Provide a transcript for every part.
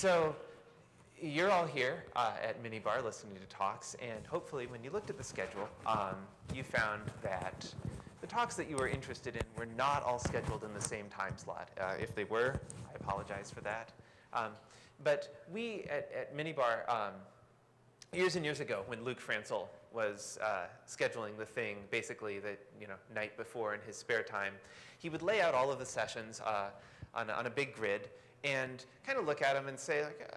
So you're all here at MinneBar listening to talks, and hopefully when you looked at the schedule, you found that the talks that you were interested in were not all scheduled in the same time slot. If they were, I apologize for that. But we at MinneBar, years and years ago, when Luke Francel was scheduling the thing basically the night before in his spare time, he would lay out all of the sessions on a big grid and kind of look at them and say, like,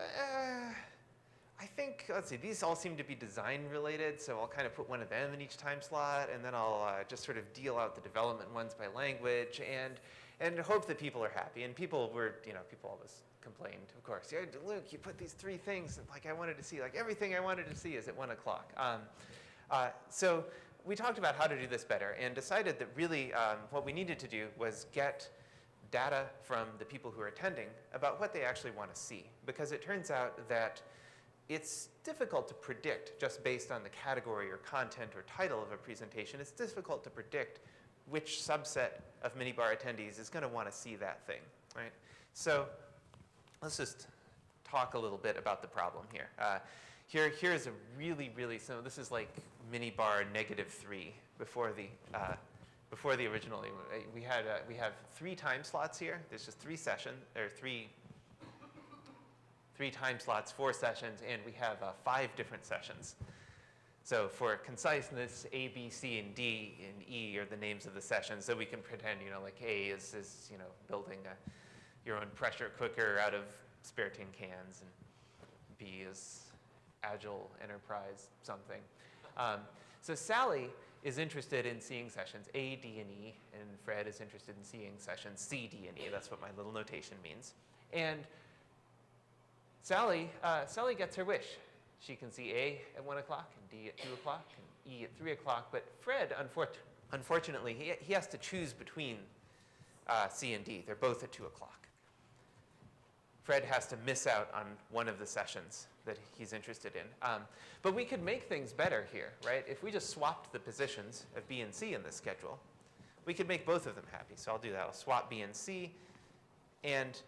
I think, let's see, these all seem to be design related, so I'll kind of put one of them in each time slot, and then I'll just sort of deal out the development ones by language and hope that people are happy. And people were, people always complained, of course. Yeah, Luke, you put these 3 things, and like I wanted to see, like everything I wanted to see is at 1 o'clock. So we talked about how to do this better and decided that really what we needed to do was get data from the people who are attending about what they actually want to see. Because it turns out that it's difficult to predict just based on the category or content or title of a presentation. It's difficult to predict which subset of MinneBar attendees is going to want to see that thing, right? So let's just talk a little bit about the problem here. Here's a really, really simple, this is like MinneBar -3 before the original. We have 3 time slots here. There's just 3 sessions, or three time slots, 4 sessions, and we have 5 different sessions. So for conciseness, A, B, C, and D, and E are the names of the sessions. So we can pretend, like A is building your own pressure cooker out of spare tin cans, and B is agile enterprise something. So Sally is interested in seeing sessions A, D, and E, and Fred is interested in seeing sessions C, D, and E. That's what my little notation means. And Sally gets her wish. She can see A at 1 o'clock, and D at 2 o'clock, and E at 3 o'clock. But Fred, unfortunately, he has to choose between C and D. They're both at 2 o'clock. Fred has to miss out on one of the sessions that he's interested in. But we could make things better here, right? If we just swapped the positions of B and C in this schedule, we could make both of them happy. So I'll do that. I'll swap B and C. And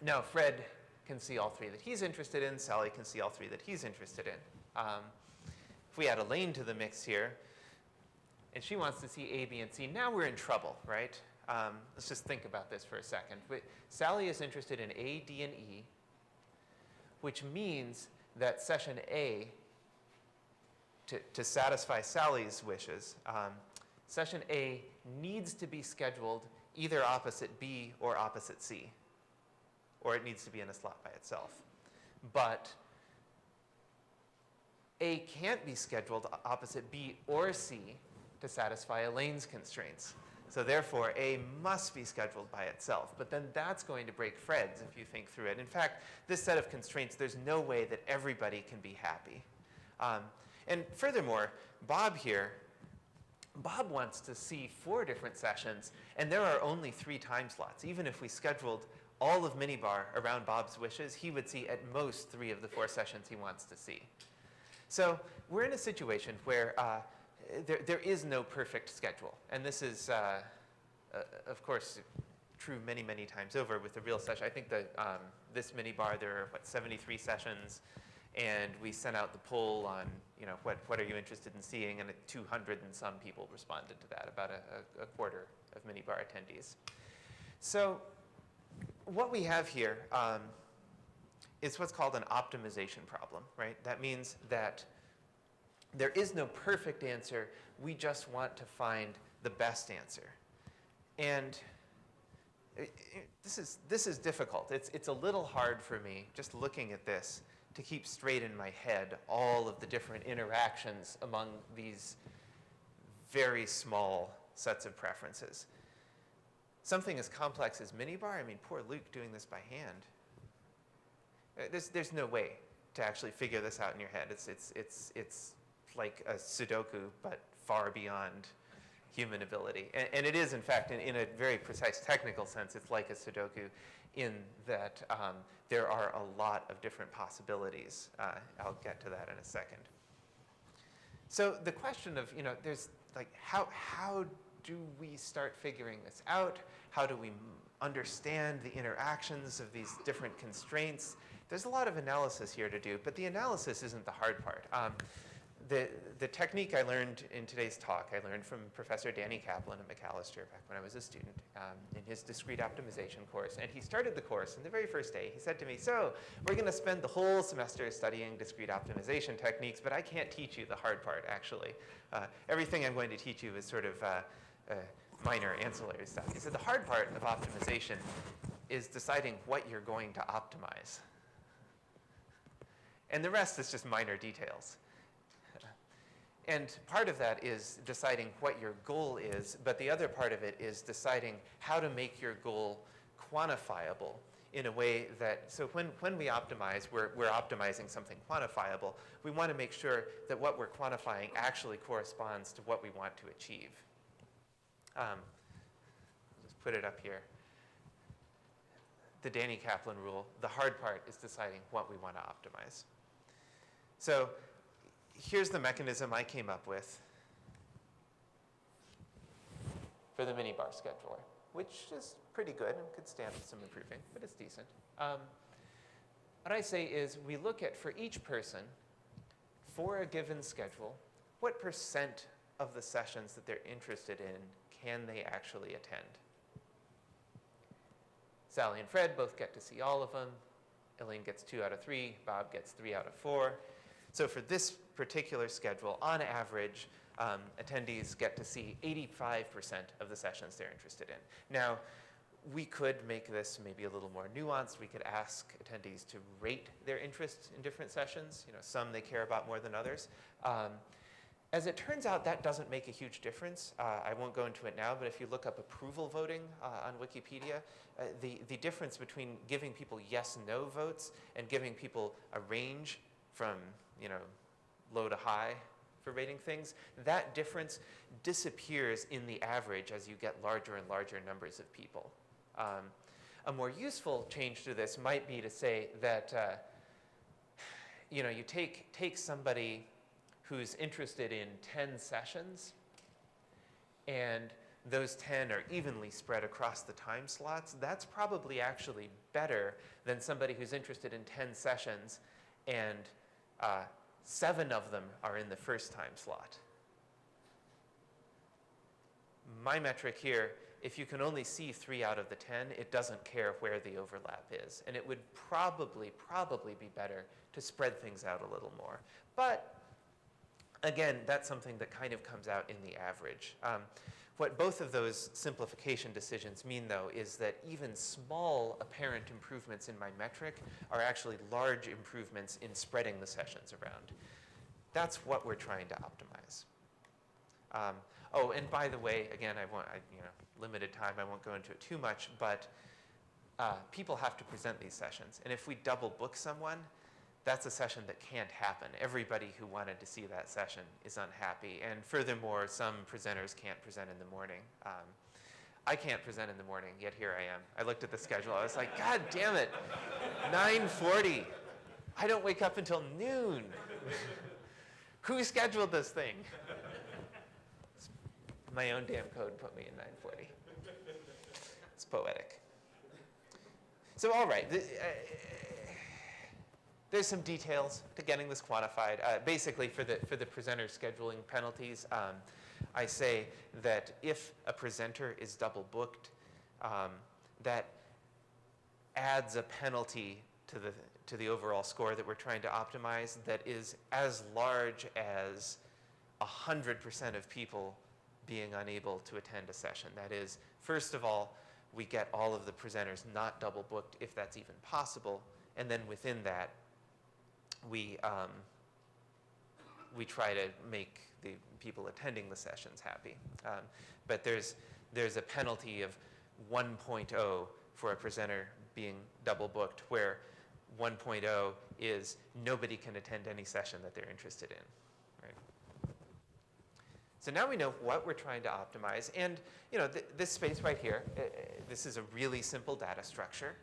now Fred can see all 3 that he's interested in. Sally can see all 3 that he's interested in. If we add Elaine to the mix here, and she wants to see A, B, and C, now we're in trouble, right? Let's just think about this for a second. Sally is interested in A, D, and E, which means that session A, to satisfy Sally's wishes, session A needs to be scheduled either opposite B or opposite C, or it needs to be in a slot by itself. But A can't be scheduled opposite B or C to satisfy Elaine's constraints. So therefore, A must be scheduled by itself. But then that's going to break Fred's if you think through it. In fact, this set of constraints, there's no way that everybody can be happy. And furthermore, Bob wants to see 4 different sessions, and there are only 3 time slots. Even if we scheduled all of MinneBar around Bob's wishes, he would see at most 3 of the 4 sessions he wants to see. So we're in a situation where there is no perfect schedule. And this is, of course, true many, many times over with the real session. I think that this MinneBar, there are, 73 sessions. And we sent out the poll on, what are you interested in seeing? And 200 and some people responded to that, about a quarter of MinneBar attendees. So what we have here is what's called an optimization problem, right? That means that there is no perfect answer. We just want to find the best answer. And this is difficult. It's a little hard for me, just looking at this, to keep straight in my head all of the different interactions among these very small sets of preferences. Something as complex as MinneBar, I mean, poor Luke doing this by hand. There's no way to actually figure this out in your head. It's like a Sudoku, but far beyond human ability. And it is, in fact, in a very precise technical sense, it's like a Sudoku in that there are a lot of different possibilities. I'll get to that in a second. So the question of, there's like, how do we start figuring this out? How do we understand the interactions of these different constraints. There's a lot of analysis here to do, but the analysis isn't the hard part. The technique I learned in today's talk, I learned from Professor Danny Kaplan at Macalester back when I was a student in his discrete optimization course. And he started the course, and the very first day, he said to me, so we're going to spend the whole semester studying discrete optimization techniques, but I can't teach you the hard part, actually. Everything I'm going to teach you is sort of minor ancillary stuff. He said the hard part of optimization is deciding what you're going to optimize. And the rest is just minor details. And part of that is deciding what your goal is, but the other part of it is deciding how to make your goal quantifiable in a way that, so when we optimize, we're optimizing something quantifiable. We want to make sure that what we're quantifying actually corresponds to what we want to achieve. Just put it up here. The Danny Kaplan rule, the hard part is deciding what we want to optimize. So here's the mechanism I came up with for the MinneBar scheduler, which is pretty good and could stand with some improving, but it's decent. What I say is we look at, for each person, for a given schedule, what percent of the sessions that they're interested in can they actually attend? Sally and Fred both get to see all of them. Elaine gets 2 out of 3. Bob gets 3 out of 4. So for this particular schedule, on average, attendees get to see 85% of the sessions they're interested in. Now, we could make this maybe a little more nuanced. We could ask attendees to rate their interest in different sessions. You know, some they care about more than others. As it turns out, that doesn't make a huge difference. I won't go into it now, but if you look up approval voting on Wikipedia, the difference between giving people yes/no votes and giving people a range from, you know, low to high for rating things, that difference disappears in the average as you get larger and larger numbers of people. A more useful change to this might be to say that, you know, you take somebody who's interested in 10 sessions, and those 10 are evenly spread across the time slots. That's probably actually better than somebody who's interested in 10 sessions and 7 of them are in the first time slot. My metric here, if you can only see 3 out of the 10, it doesn't care where the overlap is. And it would probably be better to spread things out a little more. But again, that's something that kind of comes out in the average. What both of those simplification decisions mean, though, is that even small apparent improvements in my metric are actually large improvements in spreading the sessions around. That's what we're trying to optimize. Oh, and by the way, again, limited time, I won't go into it too much, but people have to present these sessions. And if we double book someone, that's a session that can't happen. Everybody who wanted to see that session is unhappy. And furthermore, some presenters can't present in the morning. I can't present in the morning, yet here I am. I looked at the schedule. I was like, God damn it, 9:40. I don't wake up until noon. Who scheduled this thing? My own damn code put me in 9:40. It's poetic. So all right. There's some details to getting this quantified. Basically, for the presenter scheduling penalties, I say that if a presenter is double booked, that adds a penalty to the overall score that we're trying to optimize that is as large as 100% of people being unable to attend a session. That is, first of all, we get all of the presenters not double booked if that's even possible, and then within that, we try to make the people attending the sessions happy. But there's a penalty of 1.0 for a presenter being double booked, where 1.0 is nobody can attend any session that they're interested in. Right? So now we know what we're trying to optimize, and this space right here, this is a really simple data structure.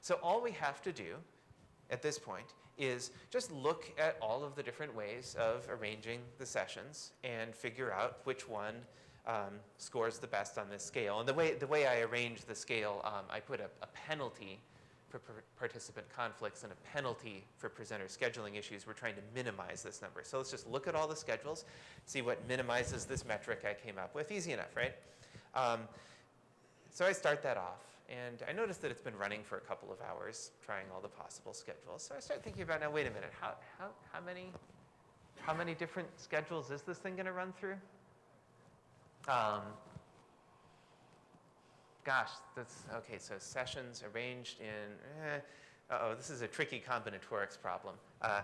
So all we have to do at this point is just look at all of the different ways of arranging the sessions and figure out which one scores the best on this scale. And the way I arrange the scale, I put a penalty for participant conflicts and a penalty for presenter scheduling issues. We're trying to minimize this number. So let's just look at all the schedules, see what minimizes this metric I came up with. Easy enough, right? So I start that off, and I notice that it's been running for a couple of hours, trying all the possible schedules. So I start thinking about, now wait a minute, how many different schedules is this thing going to run through? Gosh, that's, okay, so sessions arranged in, this is a tricky combinatorics problem. I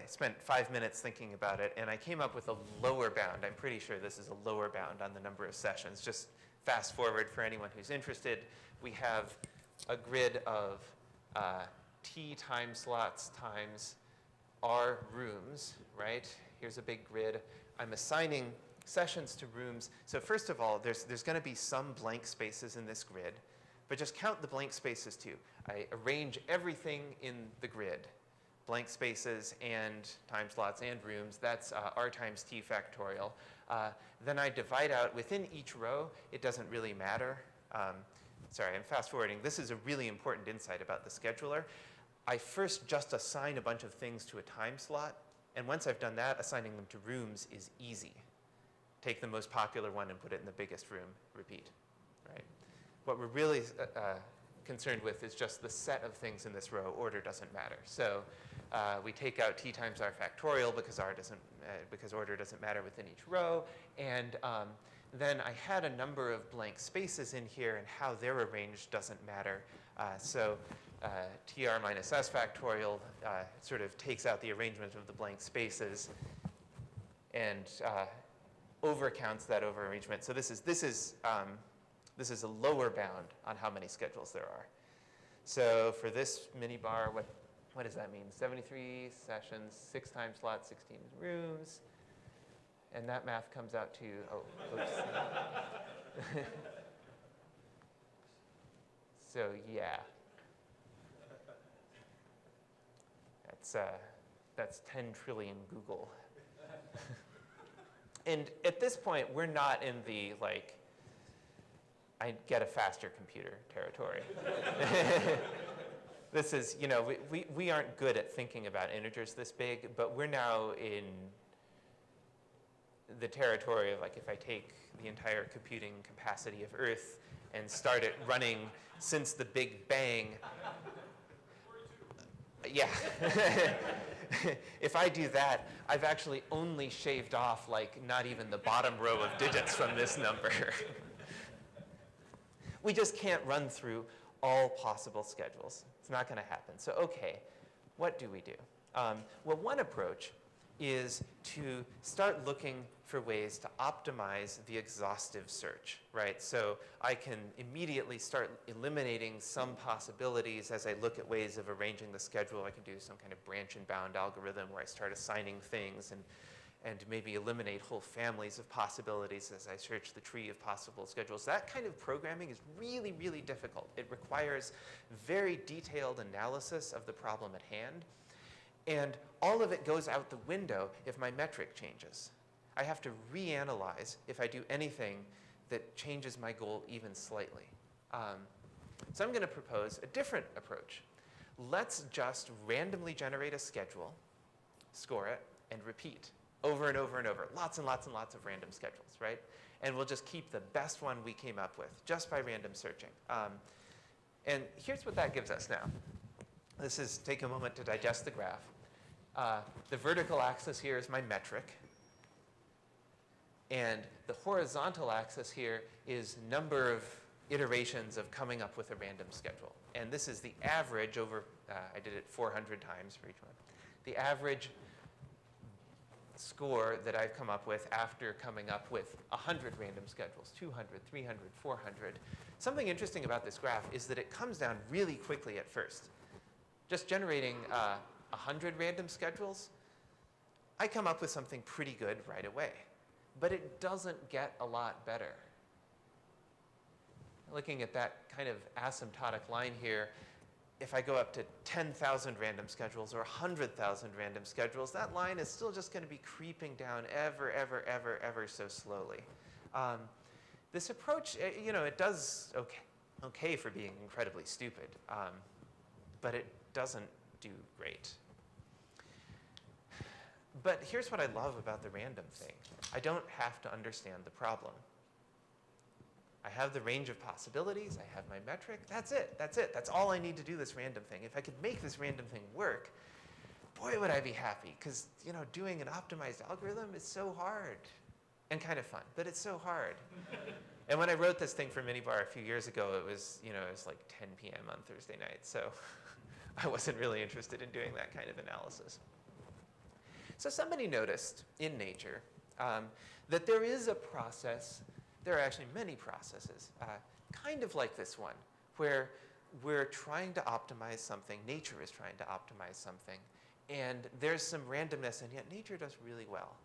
spent 5 minutes thinking about it, and I came up with a lower bound. I'm pretty sure this is a lower bound on the number of sessions. Just fast forward for anyone who's interested. We have a grid of T time slots times R rooms, right? Here's a big grid. I'm assigning sessions to rooms. So first of all, there's going to be some blank spaces in this grid, but just count the blank spaces too. I arrange everything in the grid, blank spaces and time slots and rooms. That's R times T factorial. Then I divide out within each row. It doesn't really matter. Sorry, I'm fast forwarding. This is a really important insight about the scheduler. I first just assign a bunch of things to a time slot, and once I've done that, assigning them to rooms is easy. Take the most popular one and put it in the biggest room, repeat, right? What we're really concerned with is just the set of things in this row. Order doesn't matter. So we take out T times R factorial because order doesn't matter within each row, and then I had a number of blank spaces in here, and how they're arranged doesn't matter. So TR minus S factorial sort of takes out the arrangement of the blank spaces and overcounts that overarrangement. So this is a lower bound on how many schedules there are. So for this MinneBar, what does that mean? 73 sessions, 6 time slots, 16 rooms. And that math comes out to, oops. So yeah. That's 10 trillion Google. And at this point, we're not in the, like, I get a faster computer territory. This is, you know, we aren't good at thinking about integers this big, but we're now in the territory of, like, if I take the entire computing capacity of Earth and start it running since the Big Bang. Yeah. If I do that, I've actually only shaved off, like, not even the bottom row of digits from this number. We just can't run through all possible schedules. It's not going to happen. So, okay, what do we do? Well, one approach is to start looking for ways to optimize the exhaustive search, right? So I can immediately start eliminating some possibilities as I look at ways of arranging the schedule. I can do some kind of branch and bound algorithm where I start assigning things and maybe eliminate whole families of possibilities as I search the tree of possible schedules. That kind of programming is really, really difficult. It requires very detailed analysis of the problem at hand. And all of it goes out the window if my metric changes. I have to reanalyze if I do anything that changes my goal even slightly. So I'm going to propose a different approach. Let's just randomly generate a schedule, score it, and repeat over and over and over. Lots and lots and lots of random schedules, right? And we'll just keep the best one we came up with just by random searching. And here's what that gives us now. This is, take a moment to digest the graph. The vertical axis here is my metric. And the horizontal axis here is number of iterations of coming up with a random schedule. And this is the average over, I did it 400 times for each one. The average score that I've come up with after coming up with 100 random schedules, 200, 300, 400. Something interesting about this graph is that it comes down really quickly at first. Just generating 100 random schedules, I come up with something pretty good right away. But it doesn't get a lot better. Looking at that kind of asymptotic line here, if I go up to 10,000 random schedules or 100,000 random schedules, that line is still just going to be creeping down ever so slowly. This approach, it does okay for being incredibly stupid, but it doesn't do great. But here's what I love about the random thing. I don't have to understand the problem. I have the range of possibilities. I have my metric. That's it. That's all I need to do this random thing. If I could make this random thing work, boy, would I be happy. Because, doing an optimized algorithm is so hard and kind of fun, but it's so hard. And when I wrote this thing for MinneBar a few years ago, it was like 10 p.m. on Thursday night. So I wasn't really interested in doing that kind of analysis. So somebody noticed in nature that there is a process, there are actually many processes, kind of like this one, where we're trying to optimize something, nature is trying to optimize something, and there's some randomness, and yet nature does really well.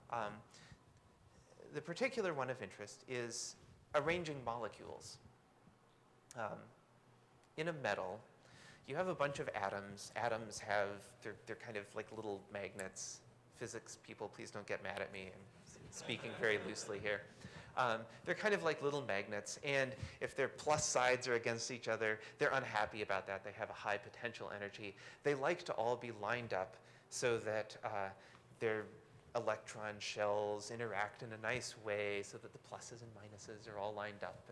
The particular one of interest is arranging molecules. In a metal, you have a bunch of atoms. Atoms have, they're kind of like little magnets. Physics people, please don't get mad at me. I'm speaking very loosely here. They're kind of like little magnets, and if their plus sides are against each other, they're unhappy about that. They have a high potential energy. They like to all be lined up so that their electron shells interact in a nice way so that the pluses and minuses are all lined up,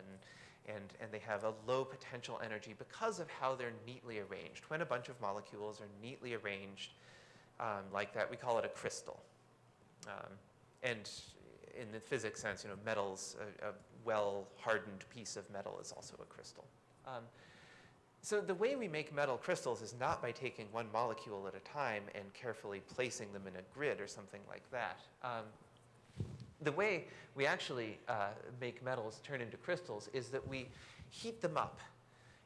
and they have a low potential energy because of how they're neatly arranged. When a bunch of molecules are neatly arranged, like that, we call it a crystal. And in the physics sense, metals, a well-hardened piece of metal is also a crystal. So the way we make metal crystals is not by taking one molecule at a time and carefully placing them in a grid or something like that. The way we actually make metals turn into crystals is that we heat them up.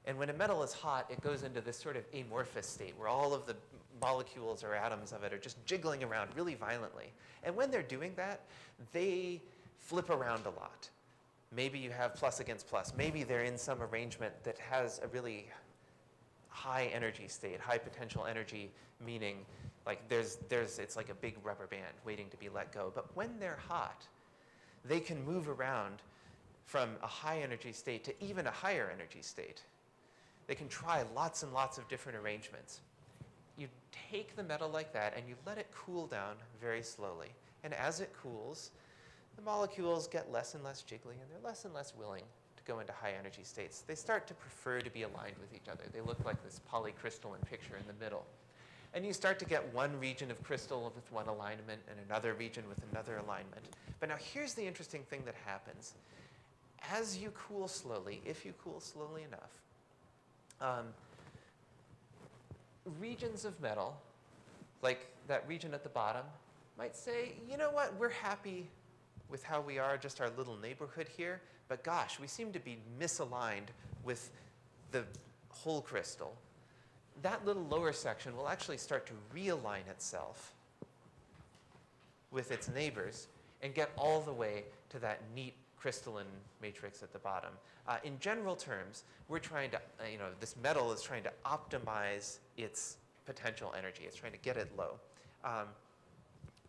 And when a metal is hot, it goes into this sort of amorphous state where all of the molecules or atoms of it are just jiggling around really violently. And when they're doing that, they flip around a lot. Maybe you have plus against plus. Maybe they're in some arrangement that has a really high energy state, high potential energy, meaning like it's like a big rubber band waiting to be let go. But when they're hot, they can move around from a high energy state to even a higher energy state. They can try lots and lots of different arrangements. You take the metal like that and you let it cool down very slowly. And as it cools, the molecules get less and less jiggly, and they're less and less willing to go into high energy states. They start to prefer to be aligned with each other. They look like this polycrystalline picture in the middle. And you start to get one region of crystal with one alignment and another region with another alignment. But now here's the interesting thing that happens. As you cool slowly, if you cool slowly enough, regions of metal, like that region at the bottom, might say, you know what, we're happy with how we are, just our little neighborhood here, but gosh, we seem to be misaligned with the whole crystal. That little lower section will actually start to realign itself with its neighbors and get all the way to that neat crystalline matrix at the bottom. In general terms, we're trying to, this metal is trying to optimize its potential energy. It's trying to get it low.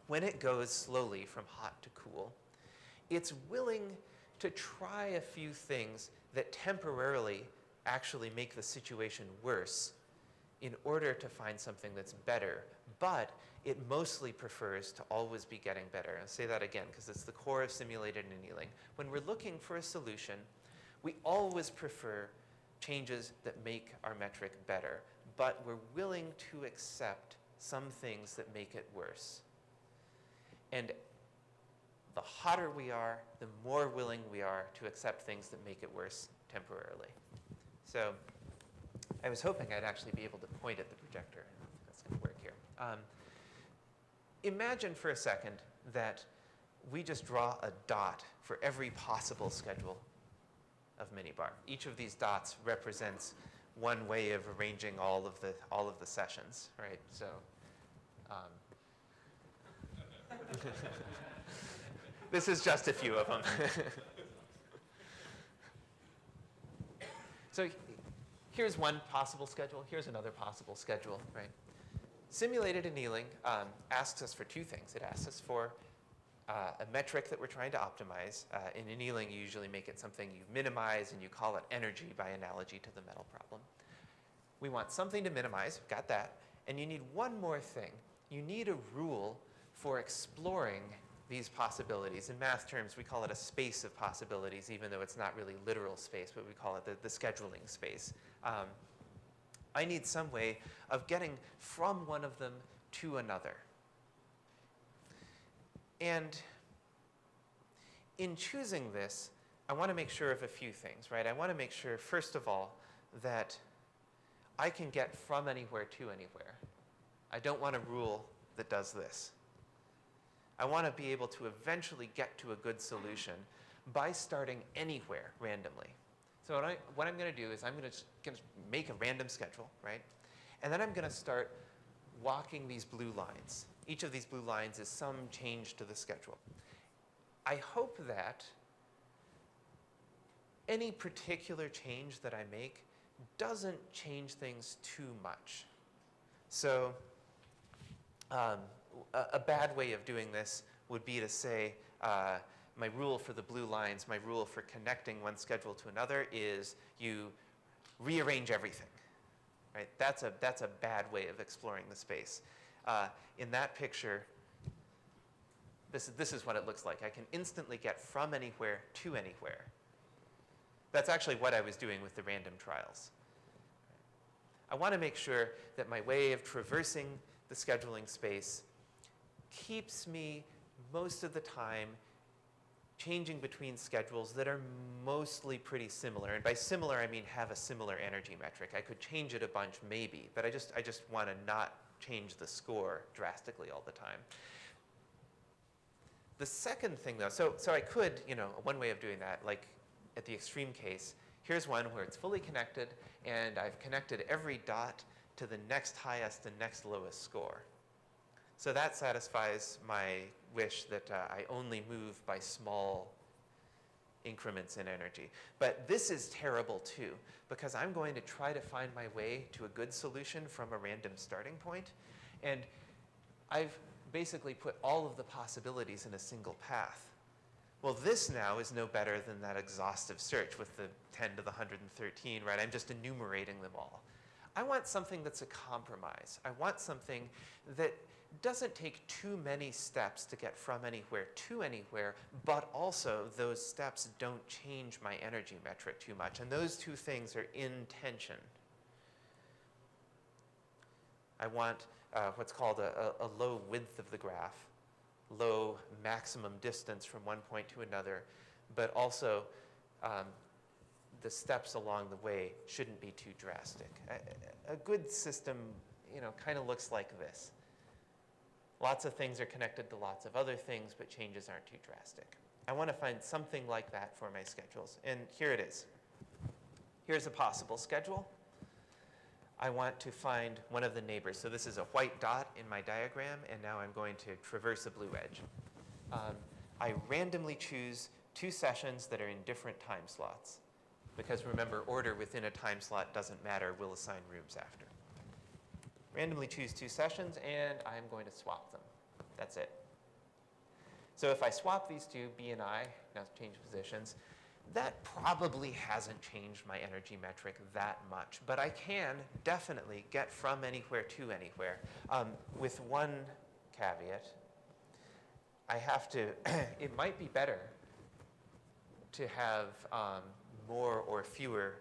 When it goes slowly from hot to cool, it's willing to try a few things that temporarily actually make the situation worse in order to find something that's better, but it mostly prefers to always be getting better. I'll say that again because it's the core of simulated annealing. When we're looking for a solution, we always prefer changes that make our metric better, but we're willing to accept some things that make it worse. And the hotter we are, the more willing we are to accept things that make it worse temporarily. So I was hoping I'd actually be able to point at the projector. I don't think that's going to work here. Imagine for a second that we just draw a dot for every possible schedule of MinneBar. Each of these dots represents one way of arranging all of the sessions, right? So, this is just a few of them. So here's one possible schedule. Here's another possible schedule, right? Simulated annealing asks us for two things. It asks us for a metric that we're trying to optimize. In annealing, you usually make it something you minimize, and you call it energy by analogy to the metal problem. We want something to minimize, got that, and you need one more thing. You need a rule for exploring these possibilities. In math terms, we call it a space of possibilities, even though it's not really literal space, but we call it the scheduling space. I need some way of getting from one of them to another. And in choosing this, I want to make sure of a few things, right? I want to make sure, first of all, that I can get from anywhere to anywhere. I don't want a rule that does this. I want to be able to eventually get to a good solution by starting anywhere randomly. So what I'm going to do is I'm going to make a random schedule, right? And then I'm going to start walking these blue lines. Each of these blue lines is some change to the schedule. I hope that any particular change that I make doesn't change things too much. So a bad way of doing this would be to say my rule for the blue lines, my rule for connecting one schedule to another is you rearrange everything. Right? That's a bad way of exploring the space. In that picture, this is what it looks like. I can instantly get from anywhere to anywhere. That's actually what I was doing with the random trials. I want to make sure that my way of traversing the scheduling space keeps me most of the time changing between schedules that are mostly pretty similar. And by similar, I mean have a similar energy metric. I could change it a bunch maybe, but I just want to not change the score drastically all the time. The second thing though, so I could, one way of doing that, like at the extreme case, here's one where it's fully connected and I've connected every dot to the next highest and next lowest score. So that satisfies my wish that I only move by small increments in energy. But this is terrible too, because I'm going to try to find my way to a good solution from a random starting point. And I've basically put all of the possibilities in a single path. Well, this now is no better than that exhaustive search with the 10 to the 113, right? I'm just enumerating them all. I want something that's a compromise. I want something that doesn't take too many steps to get from anywhere to anywhere, but also those steps don't change my energy metric too much. And those two things are in tension. I want what's called a low width of the graph, low maximum distance from one point to another, but also the steps along the way shouldn't be too drastic. A good system, kind of looks like this. Lots of things are connected to lots of other things, but changes aren't too drastic. I want to find something like that for my schedules, and here it is. Here's a possible schedule. I want to find one of the neighbors. So this is a white dot in my diagram, and now I'm going to traverse a blue edge. I randomly choose two sessions that are in different time slots, because remember, order within a time slot doesn't matter. We'll assign rooms after. Randomly choose two sessions, and I'm going to swap them. That's it. So if I swap these two, B and I, now change positions, that probably hasn't changed my energy metric that much, but I can definitely get from anywhere to anywhere. With one caveat, I have to, it might be better to have more or fewer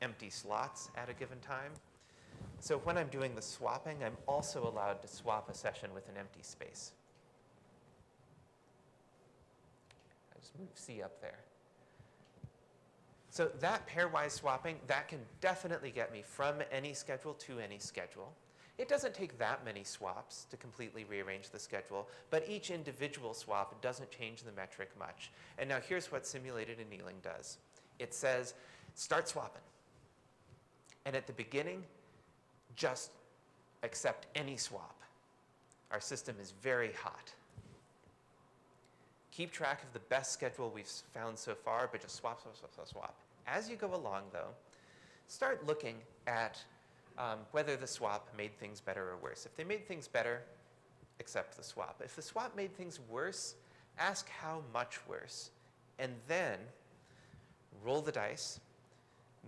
empty slots at a given time. So when I'm doing the swapping, I'm also allowed to swap a session with an empty space. I just move C up there. So that pairwise swapping, that can definitely get me from any schedule to any schedule. It doesn't take that many swaps to completely rearrange the schedule, but each individual swap doesn't change the metric much. And now here's what simulated annealing does. It says, start swapping. And at the beginning, just accept any swap. Our system is very hot. Keep track of the best schedule we've found so far, but just swap, swap, swap, swap, swap. As you go along, though, start looking at whether the swap made things better or worse. If they made things better, accept the swap. If the swap made things worse, ask how much worse, and then roll the dice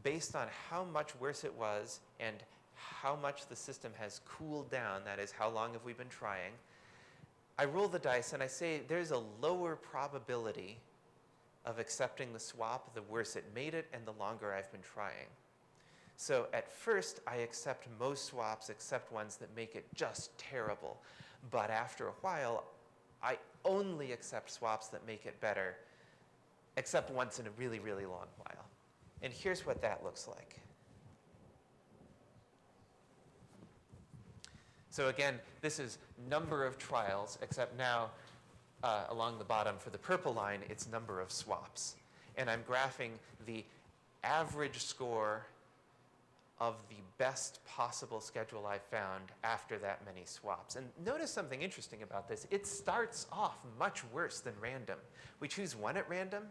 based on how much worse it was and how much the system has cooled down, that is, how long have we been trying. I roll the dice and I say there's a lower probability of accepting the swap the worse it made it and the longer I've been trying. So at first, I accept most swaps except ones that make it just terrible. But after a while, I only accept swaps that make it better, except once in a really, really long while. And here's what that looks like. So again, this is number of trials, except now along the bottom for the purple line, it's number of swaps. And I'm graphing the average score of the best possible schedule I've found after that many swaps. And notice something interesting about this. It starts off much worse than random. We choose one at random,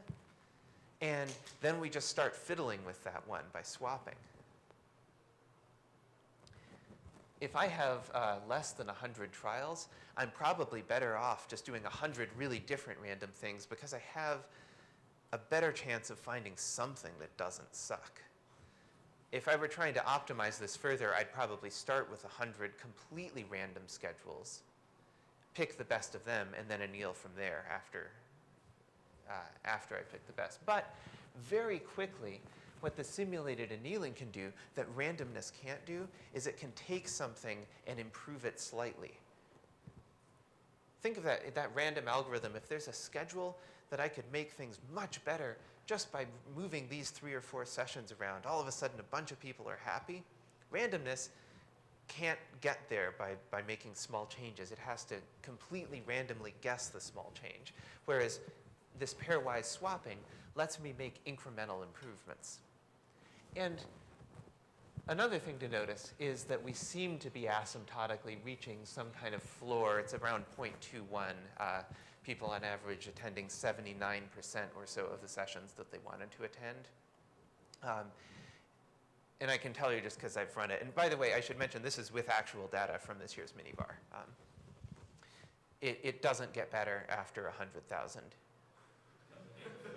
and then we just start fiddling with that one by swapping. If I have less than 100 trials, I'm probably better off just doing 100 really different random things because I have a better chance of finding something that doesn't suck. If I were trying to optimize this further, I'd probably start with 100 completely random schedules, pick the best of them, and then anneal from there after I pick the best. But very quickly, what the simulated annealing can do that randomness can't do is it can take something and improve it slightly. Think of that random algorithm. If there's a schedule that I could make things much better just by moving these 3 or 4 sessions around, all of a sudden a bunch of people are happy. Randomness can't get there by making small changes. It has to completely randomly guess the small change. Whereas this pairwise swapping lets me make incremental improvements. And another thing to notice is that we seem to be asymptotically reaching some kind of floor. It's around 0.21. People on average attending 79% or so of the sessions that they wanted to attend. And I can tell you just because I've run it. And by the way, I should mention this is with actual data from this year's MinneBar. It doesn't get better after 100,000.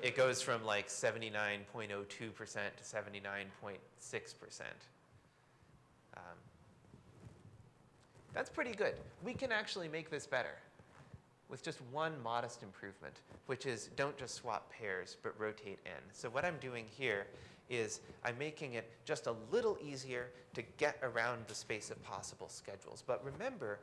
It goes from like 79.02% to 79.6%. That's pretty good. We can actually make this better with just one modest improvement, which is don't just swap pairs, but rotate n. So what I'm doing here is I'm making it just a little easier to get around the space of possible schedules. But remember,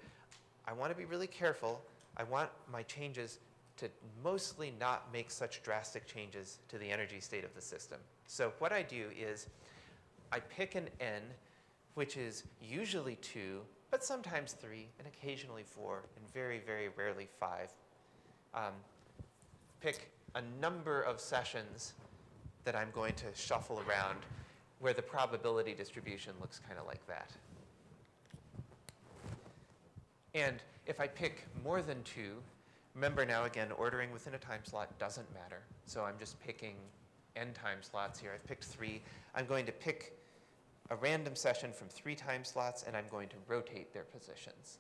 I want to be really careful. I want my changes to mostly not make such drastic changes to the energy state of the system. So what I do is I pick an n, which is usually 2, but sometimes 3, and occasionally 4, and very, very rarely 5. Pick a number of sessions that I'm going to shuffle around where the probability distribution looks kind of like that. And if I pick more than 2, remember now again, ordering within a time slot doesn't matter. So I'm just picking n time slots here. I've picked 3. I'm going to pick a random session from 3 time slots, and I'm going to rotate their positions.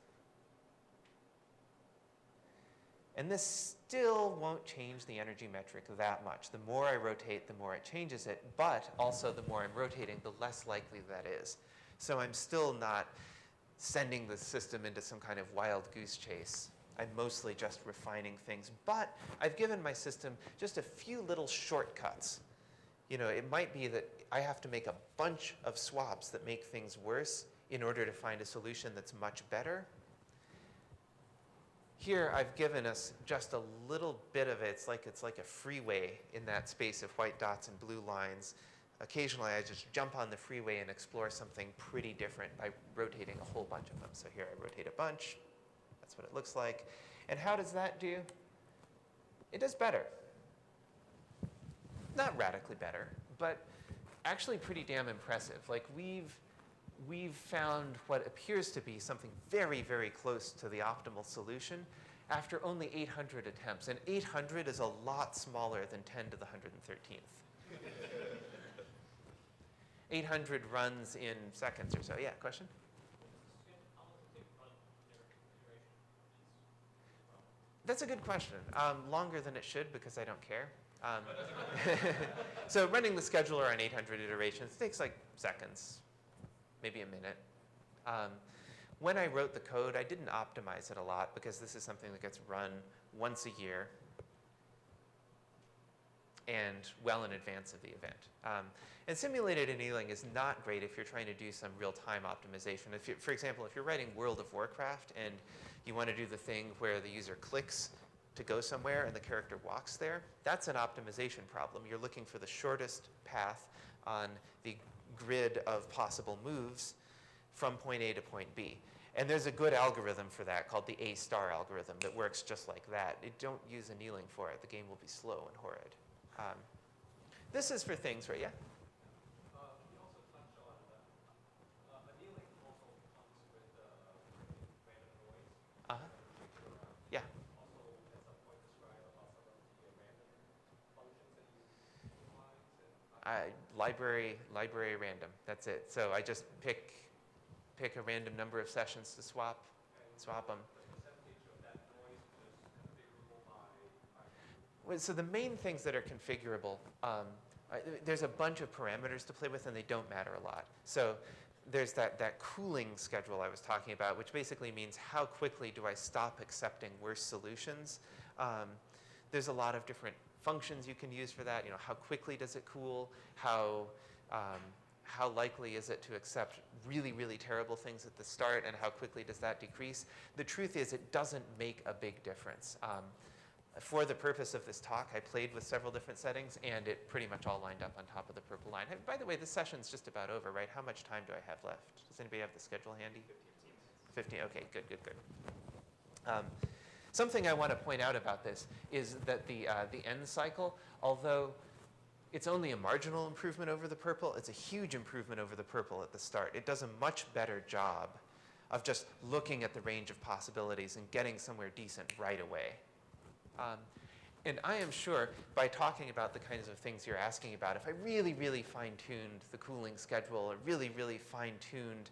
And this still won't change the energy metric that much. The more I rotate, the more it changes it, but also the more I'm rotating, the less likely that is. So I'm still not sending the system into some kind of wild goose chase. I'm mostly just refining things, but I've given my system just a few little shortcuts. You know, it might be that I have to make a bunch of swaps that make things worse in order to find a solution that's much better. Here, I've given us just a little bit of it. It's like a freeway in that space of white dots and blue lines. Occasionally, I just jump on the freeway and explore something pretty different by rotating a whole bunch of them. So here, I rotate a bunch. That's what it looks like. And how does that do? It does better. Not radically better, but actually pretty damn impressive. Like we've found what appears to be something very, very close to the optimal solution after only 800 attempts. And 800 is a lot smaller than 10 to the 113th. 800 runs in seconds or so. Yeah, question? That's a good question. Longer than it should because I don't care. So running the scheduler on 800 iterations takes like seconds, maybe a minute. When I wrote the code, I didn't optimize it a lot because this is something that gets run once a year and well in advance of the event. And simulated annealing is not great if you're trying to do some real-time optimization. If you, for example, if you're writing World of Warcraft and you want to do the thing where the user clicks to go somewhere and the character walks there, that's an optimization problem. You're looking for the shortest path on the grid of possible moves from point A to point B. And there's a good algorithm for that called the A-star algorithm that works just like that. Don't use annealing for it. The game will be slow and horrid. This is for things, right? Yeah? You also touched on annealing also comes with random noise. Yeah. Also, at some point, describe about some of the random functions that you utilize. Library random. That's it. So I just pick a random number of sessions to swap them. The percentage of that noise is configurable by Well, so the main things that are configurable, there's a bunch of parameters to play with, and they don't matter a lot. So there's that cooling schedule I was talking about, which basically means how quickly do I stop accepting worse solutions. There's a lot of different functions you can use for that. You know, how quickly does it cool? How likely is it to accept really, really terrible things at the start, and how quickly does that decrease? The truth is it doesn't make a big difference. For the purpose of this talk, I played with several different settings, and it pretty much all lined up on top of the purple line. By the way, this session's just about over, right? How much time do I have left? Does anybody have the schedule handy? 15. Okay, good. Something I want to point out about this is that the end cycle, although it's only a marginal improvement over the purple, it's a huge improvement over the purple at the start. It does a much better job of just looking at the range of possibilities and getting somewhere decent right away. And I am sure by talking about the kinds of things you're asking about, if I really, really fine-tuned the cooling schedule, or really, really fine-tuned,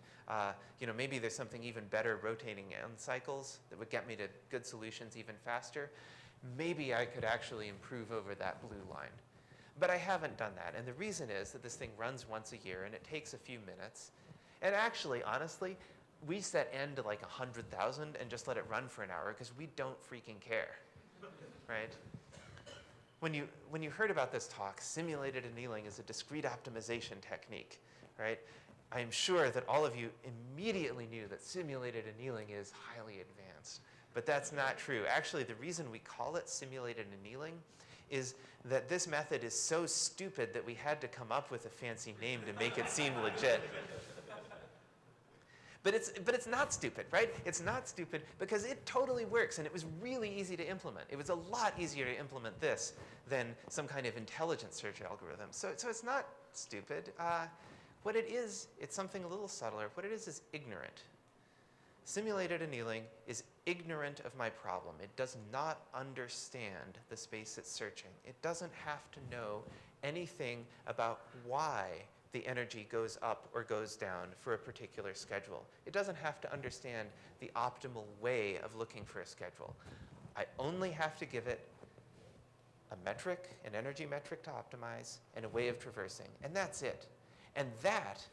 maybe there's something even better rotating end cycles that would get me to good solutions even faster, maybe I could actually improve over that blue line. But I haven't done that. And the reason is that this thing runs once a year, and it takes a few minutes. And actually, honestly, we set n to like 100,000 and just let it run for an hour because we don't freaking care. Right? When you heard about this talk, simulated annealing is a discrete optimization technique, right? I'm sure that all of you immediately knew that simulated annealing is highly advanced, but that's not true. Actually, the reason we call it simulated annealing is that this method is so stupid that we had to come up with a fancy name to make it seem legit. But it's not stupid, right? It's not stupid because it totally works, and it was really easy to implement. It was a lot easier to implement this than some kind of intelligent search algorithm. So it's not stupid. What it is, it's something a little subtler. What it is ignorant. Simulated annealing is ignorant of my problem. It does not understand the space it's searching. It doesn't have to know anything about why the energy goes up or goes down for a particular schedule. It doesn't have to understand the optimal way of looking for a schedule. I only have to give it a metric, an energy metric to optimize, and a way of traversing, and that's it. And that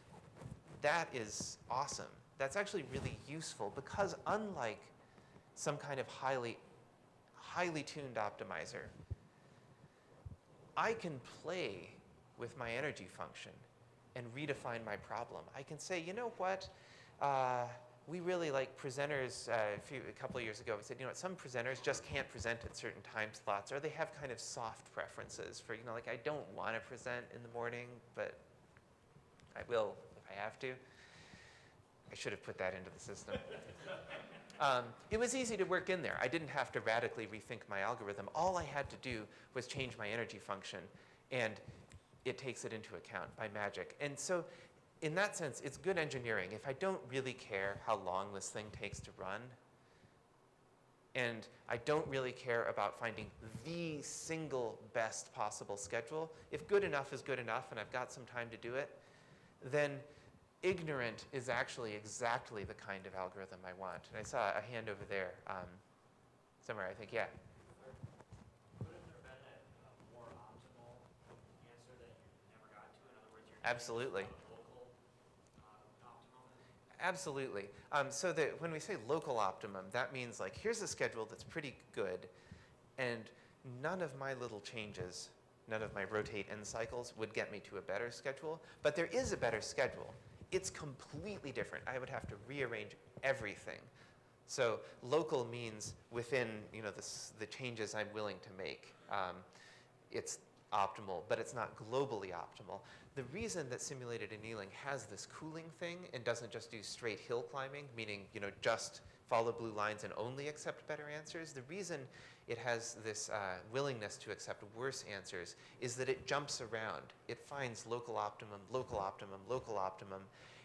is awesome. That's actually really useful because unlike some kind of highly tuned optimizer, I can play with my energy function and redefine my problem. I can say, you know what, we really like presenters, a couple of years ago, we said, you know what, some presenters just can't present at certain time slots, or they have kind of soft preferences for, like I don't want to present in the morning, but I will if I have to. I should have put that into the system. It was easy to work in there. I didn't have to radically rethink my algorithm. All I had to do was change my energy function, and it takes it into account by magic. And so in that sense, it's good engineering. If I don't really care how long this thing takes to run, and I don't really care about finding the single best possible schedule, if good enough is good enough and I've got some time to do it, then ignorant is actually exactly the kind of algorithm I want. And I saw a hand over there. somewhere, I think, yeah. Couldn't there have been a more optimal answer that you never got to? In other words, you're Absolutely. local optimum. Absolutely. So that when we say local optimum, that means like here's a schedule that's pretty good, and none of my little changes, none of my rotate end cycles would get me to a better schedule. But there is a better schedule. It's completely different. I would have to rearrange everything. So local means within the changes I'm willing to make. It's optimal, but it's not globally optimal. The reason that simulated annealing has this cooling thing and doesn't just do straight hill climbing, meaning just follow blue lines and only accept better answers, the reason it has this willingness to accept worse answers is that it jumps around. It finds local optimum, local optimum, local optimum,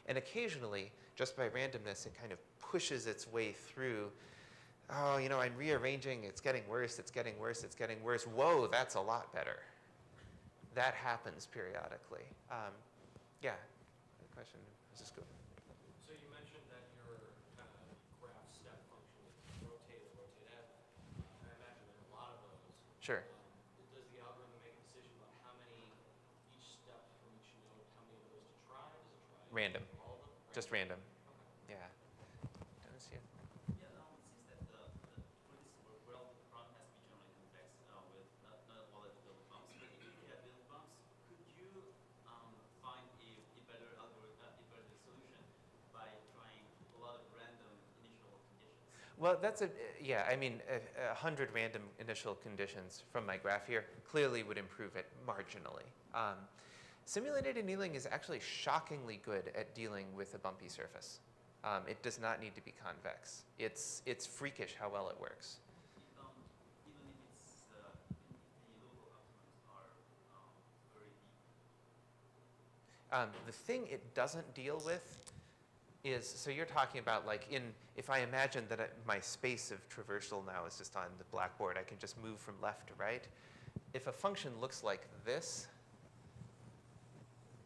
and occasionally, just by randomness, it kind of pushes its way through. Oh, I'm rearranging, it's getting worse, it's getting worse, it's getting worse. Whoa, that's a lot better. That happens periodically. Yeah, the question is just good. So you mentioned that your kind of graph step function is rotate or rotate F. I imagine there are a lot of those. Sure. Does the algorithm make a decision about how many each step from each node, how many of those to try? Does it try Random. all of them? Just random. Okay. Yeah. Dennis, yeah. Yeah, it seems that for this world, the problem has to be generally convex with not all of the build bumps. But if you have build bumps, could you find a better algorithm, a better solution by trying a lot of random initial conditions? Well, yeah, I mean, 100 random initial conditions from my graph here clearly would improve it marginally. Simulated annealing is actually shockingly good at dealing with a bumpy surface. It does not need to be convex. It's freakish how well it works. Even if it's the local optimums are very deep. The thing it doesn't deal with is, so you're talking about like if I imagine that my space of traversal now is just on the blackboard, I can just move from left to right. If a function looks like this,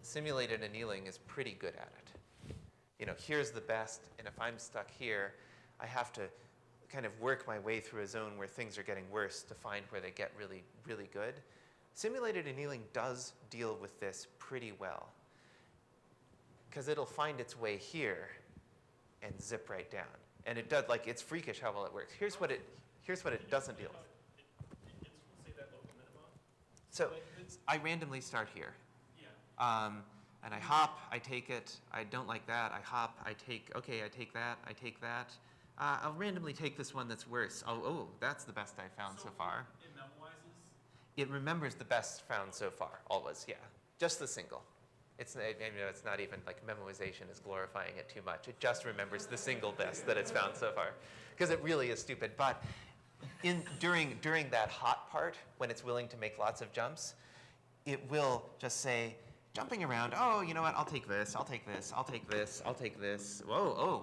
simulated annealing is pretty good at it. Here's the best, and if I'm stuck here, I have to kind of work my way through a zone where things are getting worse to find where they get really, really good. Simulated annealing does deal with this pretty well, because it'll find its way here and zip right down. And it does, like, it's freakish how well it works. Here's what it doesn't deal with. Say that local minimum. So I randomly start here. Yeah. And I hop, I take it, I don't like that, I hop, I take that, I take that. I'll randomly take this one that's worse. Oh, that's the best I found so far. It memoizes? It remembers the best found so far, always, yeah. Just the single. It's not even like memoization is glorifying it too much. It just remembers the single best that it's found so far. Because it really is stupid. But during that hot part, when it's willing to make lots of jumps, it will just say, jumping around, oh, you know what, I'll take this, I'll take this, I'll take this, I'll take this. Whoa,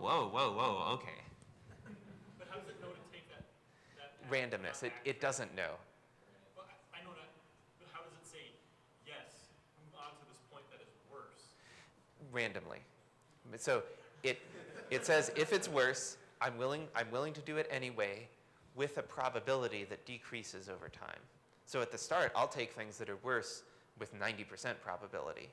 okay. But how does it know to take that Randomness, it doesn't know. Well, I know that, but how does it say, yes, move on to this point that is worse? Randomly. So it says if it's worse, I'm willing to do it anyway with a probability that decreases over time. So at the start, I'll take things that are worse with 90% probability.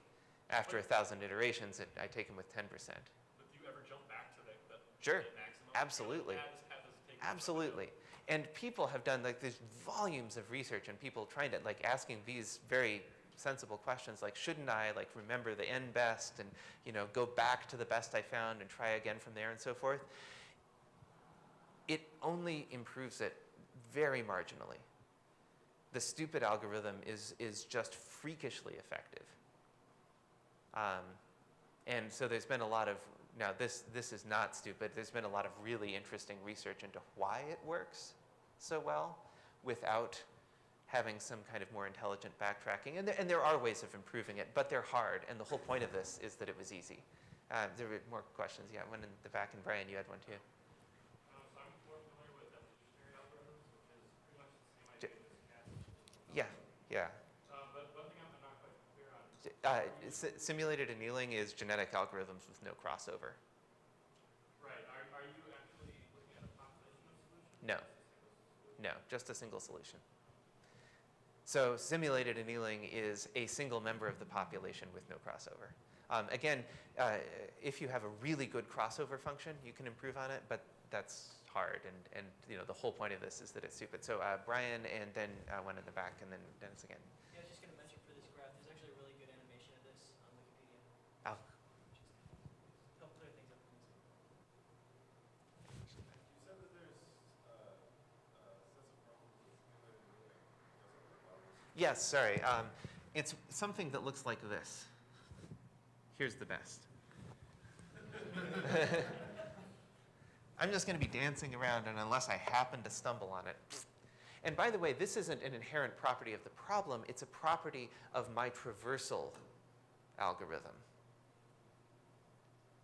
After 1,000 iterations, I take them with 10%. But do you ever jump back to the Sure, maximum? absolutely. How does it take Absolutely. And people have done like there's volumes of research and people trying to like asking these very sensible questions like shouldn't I like remember the end best and go back to the best I found and try again from there and so forth. It only improves it very marginally. The stupid algorithm is just freakishly effective. And so there's been a lot of, now this is not stupid, there's been a lot of really interesting research into why it works so well without having some kind of more intelligent backtracking. And there are ways of improving it, but they're hard. And the whole point of this is that it was easy. There were more questions. Yeah, one in the back, and Brian, you had one too. So I'm more familiar with evolutionary algorithms, which is pretty much the same idea as Yeah. But one thing I'm not quite clear on. Simulated annealing is genetic algorithms with no crossover. Right. Are you actually looking at a population of solutions? No. No, just a single solution. So simulated annealing is a single member of the population with no crossover. Again, if you have a really good crossover function, you can improve on it, but that's hard, and the whole point of this is that it's stupid. So Brian, and then one in the back, and then Dennis again. Yeah, I was just going to mention for this graph, there's actually a really good animation of this on Wikipedia. Oh. Just help clear things up. You said that there's sets of problems with simulated annealing. Doesn't work well. Yes, sorry. It's something that looks like this. Here's the best. I'm just going to be dancing around, and unless I happen to stumble on it. And by the way, this isn't an inherent property of the problem. It's a property of my traversal algorithm.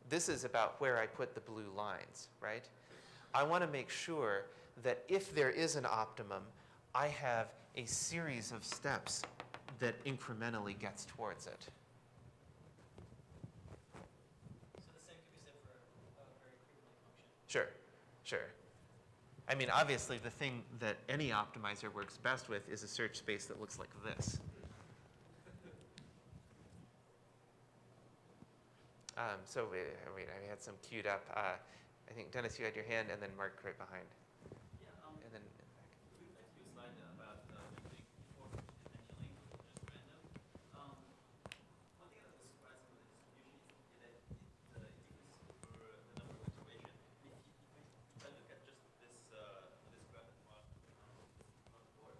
This is about where I put the blue lines, right? I want to make sure that if there is an optimum, I have a series of steps that incrementally gets towards it. So the same could be said for a very crudely function. Sure, sure. I mean, obviously, the thing that any optimizer works best with is a search space that looks like this. So wait, I had some queued up. I think, Dennis, you had your hand, and then Mark right behind. Yeah, And then going back to your slide about using four-dimensionally, just random. One thing that surprised me with the distribution is that it decreases for the number of iteration. If I look at just this graph at Mark board,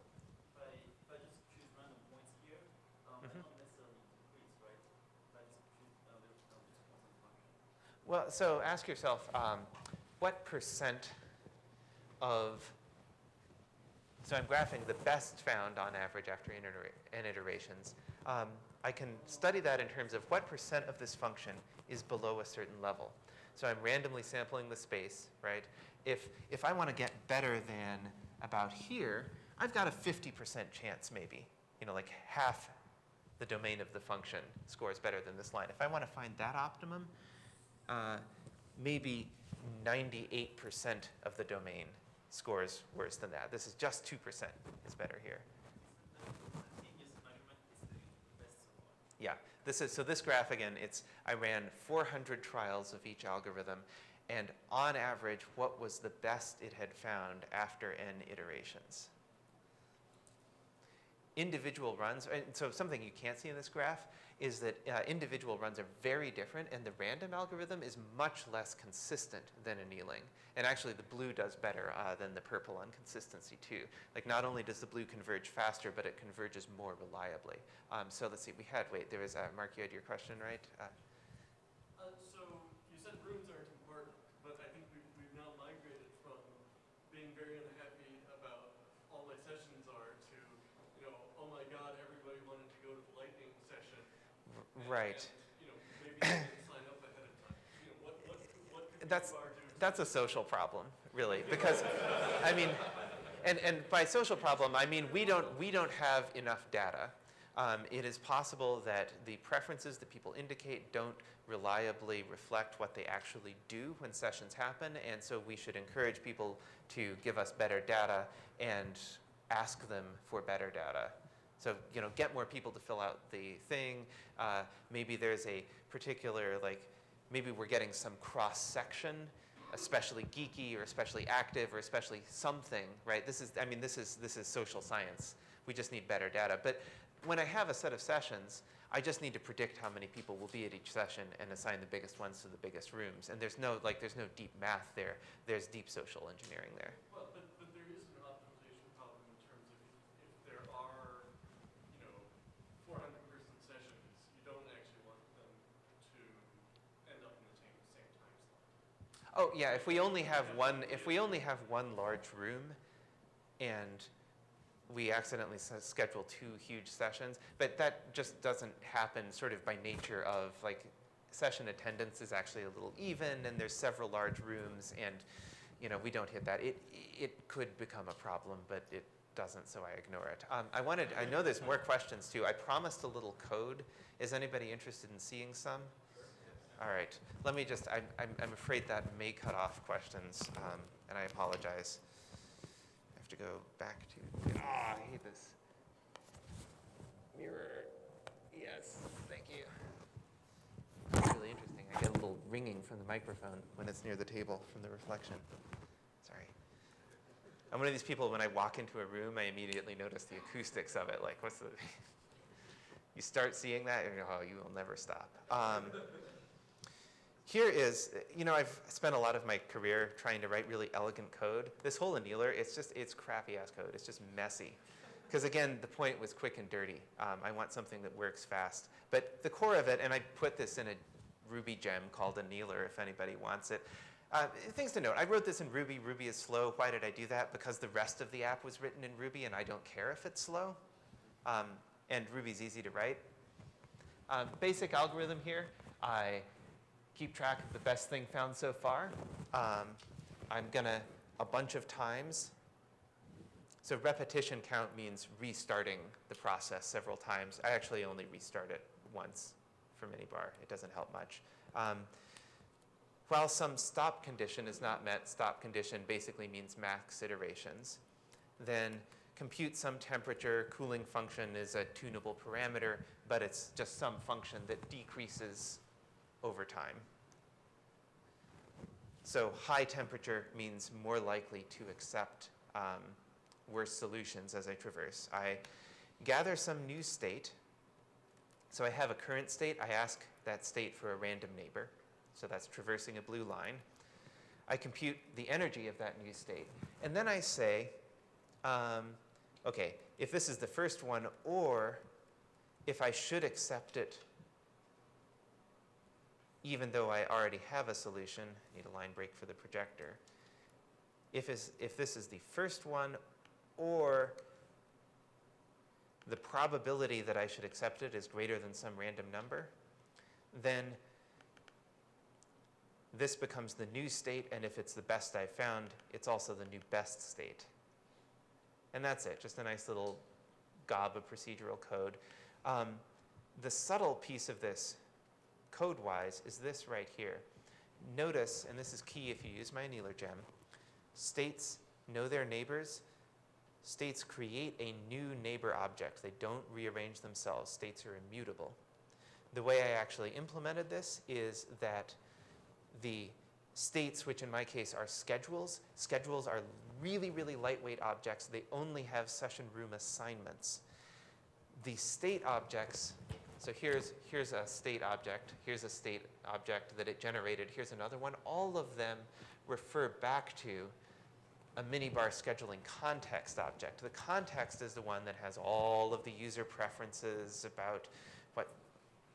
if I just choose random points here, I don't necessarily decrease, right? If I just choose just constant function. well, so ask yourself, what percent of, so I'm graphing the best found on average after n iterations. I can study that in terms of what percent of this function is below a certain level. So I'm randomly sampling the space, right? If I want to get better than about here, I've got a 50% chance maybe, like half the domain of the function scores better than this line. If I want to find that optimum, maybe 98% of the domain scores worse than that. This is just 2% is better here. Yeah, this graph again, I ran 400 trials of each algorithm, and on average, what was the best it had found after n iterations? Individual runs, and so something you can't see in this graph is that individual runs are very different, and the random algorithm is much less consistent than annealing. And actually, the blue does better than the purple on consistency, too. Like, not only does the blue converge faster, but it converges more reliably. So let's see, there was, Mark, you had your question, right? So you said rooms aren't important, but I think we've now migrated from being very unhappy about all my sessions are to, oh my God, everybody wanted to go to the lightning session. Right. And, maybe they didn't sign up ahead of time. What could MinneBar do? That's a social problem, really, because I mean, and by social problem I mean we don't have enough data. It is possible that the preferences that people indicate don't reliably reflect what they actually do when sessions happen, and so we should encourage people to give us better data and ask them for better data. So, get more people to fill out the thing. Maybe there's a particular, maybe we're getting some cross-section, especially geeky or especially active or especially something, right? This is social science. We just need better data. But when I have a set of sessions, I just need to predict how many people will be at each session and assign the biggest ones to the biggest rooms. And there's no deep math there. There's deep social engineering there. Well, but there is an optimization problem in terms of if there are, 400-person sessions, you don't actually want them to end up in the same time slot. Oh yeah, if we only have one large room, and we accidentally schedule 2 huge sessions, but that just doesn't happen sort of by nature of session attendance is actually a little even, and there's several large rooms, and we don't hit that. It could become a problem, but it doesn't, so I ignore it. I know there's more questions too. I promised a little code. Is anybody interested in seeing some? All right. Let me just, I'm afraid that may cut off questions, and I apologize. I have to go back to. I hate this. Mirror. Yes, thank you. It's really interesting. I get a little ringing from the microphone when it's near the table from the reflection. Sorry. I'm one of these people, when I walk into a room, I immediately notice the acoustics of it. Like, what's the... You start seeing that, and you go, oh, you will never stop. Here is, I've spent a lot of my career trying to write really elegant code. This whole annealer, it's crappy-ass code. It's just messy. Because again, the point was quick and dirty. I want something that works fast. But the core of it, and I put this in a Ruby gem called Annealer if anybody wants it. Things to note, I wrote this in Ruby. Ruby is slow. Why did I do that? Because the rest of the app was written in Ruby, and I don't care if it's slow. And Ruby's easy to write. Basic algorithm here. I keep track of the best thing found so far. I'm going to, a bunch of times. So repetition count means restarting the process several times. I actually only restart it once for MinneBar. It doesn't help much. While some stop condition is not met, stop condition basically means max iterations. Then compute some temperature. Cooling function is a tunable parameter, but it's just some function that decreases over time. So high temperature means more likely to accept worse solutions as I traverse. I gather some new state. So I have a current state. I ask that state for a random neighbor. So that's traversing a blue line. I compute the energy of that new state. And then I say, okay, if this is the first one, or if I should accept it even though I already have a solution, I need a line break for the projector. If this is the first one, or the probability that I should accept it is greater than some random number, then this becomes the new state, and if it's the best I've found, it's also the new best state. And that's it, just a nice little gob of procedural code. The subtle piece of this, code-wise, is this right here. Notice, and this is key if you use my annealer gem, states know their neighbors. States create a new neighbor object. They don't rearrange themselves. States are immutable. The way I actually implemented this is that the states, which in my case are schedules are really, really lightweight objects. They only have session room assignments. The state objects, so here's a state object, here's a state object that it generated, here's another one. All of them refer back to a MinneBar scheduling context object. The context is the one that has all of the user preferences about what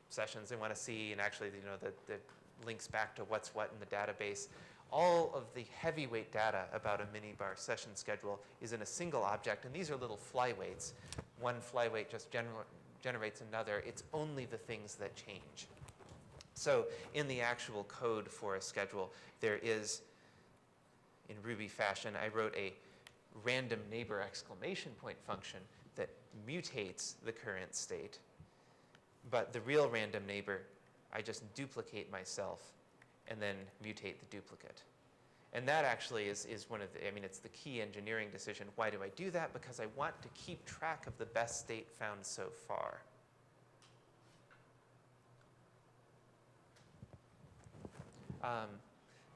sessions they want to see, and actually, the links back to what's what in the database. All of the heavyweight data about a MinneBar session schedule is in a single object, and these are little flyweights. One flyweight just generates another. It's only the things that change. So in the actual code for a schedule, there is, in Ruby fashion, I wrote a random neighbor exclamation point function that mutates the current state. But the real random neighbor, I just duplicate myself and then mutate the duplicate. And that actually is one of the, it's the key engineering decision. Why do I do that? Because I want to keep track of the best state found so far.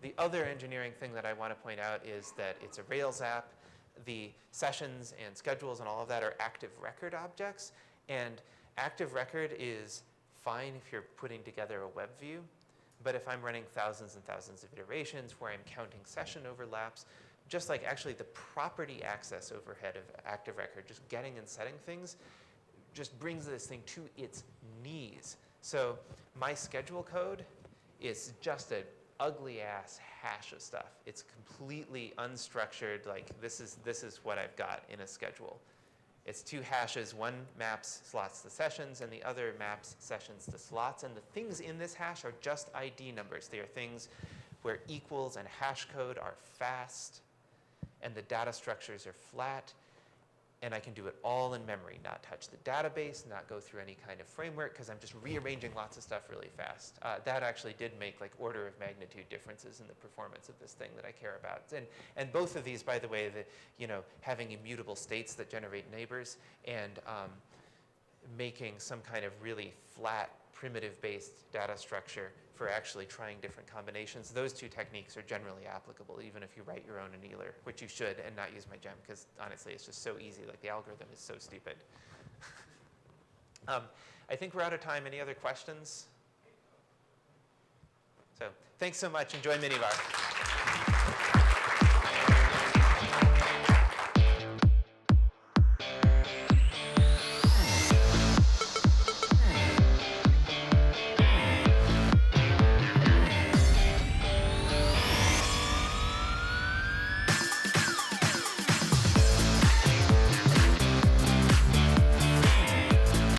The other engineering thing that I want to point out is that it's a Rails app. The sessions and schedules and all of that are active record objects. And active record is fine if you're putting together a web view. But if I'm running thousands and thousands of iterations where I'm counting session overlaps, just like actually the property access overhead of active record, just getting and setting things, just brings this thing to its knees. So my schedule code is just an ugly ass hash of stuff. It's completely unstructured, like this is what I've got in a schedule. It's two hashes, one maps slots to sessions and the other maps sessions to slots. And the things in this hash are just ID numbers. They are things where equals and hash code are fast and the data structures are flat. and I can do it all in memory, not touch the database, not go through any kind of framework, because I'm just rearranging lots of stuff really fast. That actually did make like order of magnitude differences in the performance of this thing that I care about. And both of these, by the way, having immutable states that generate neighbors and making some kind of really flat, primitive-based data structure for actually trying different combinations. Those two techniques are generally applicable, even if you write your own annealer, which you should, and not use my gem, because honestly, it's just so easy. Like, the algorithm is so stupid. I think we're out of time. Any other questions? So thanks so much. Enjoy MinneBar.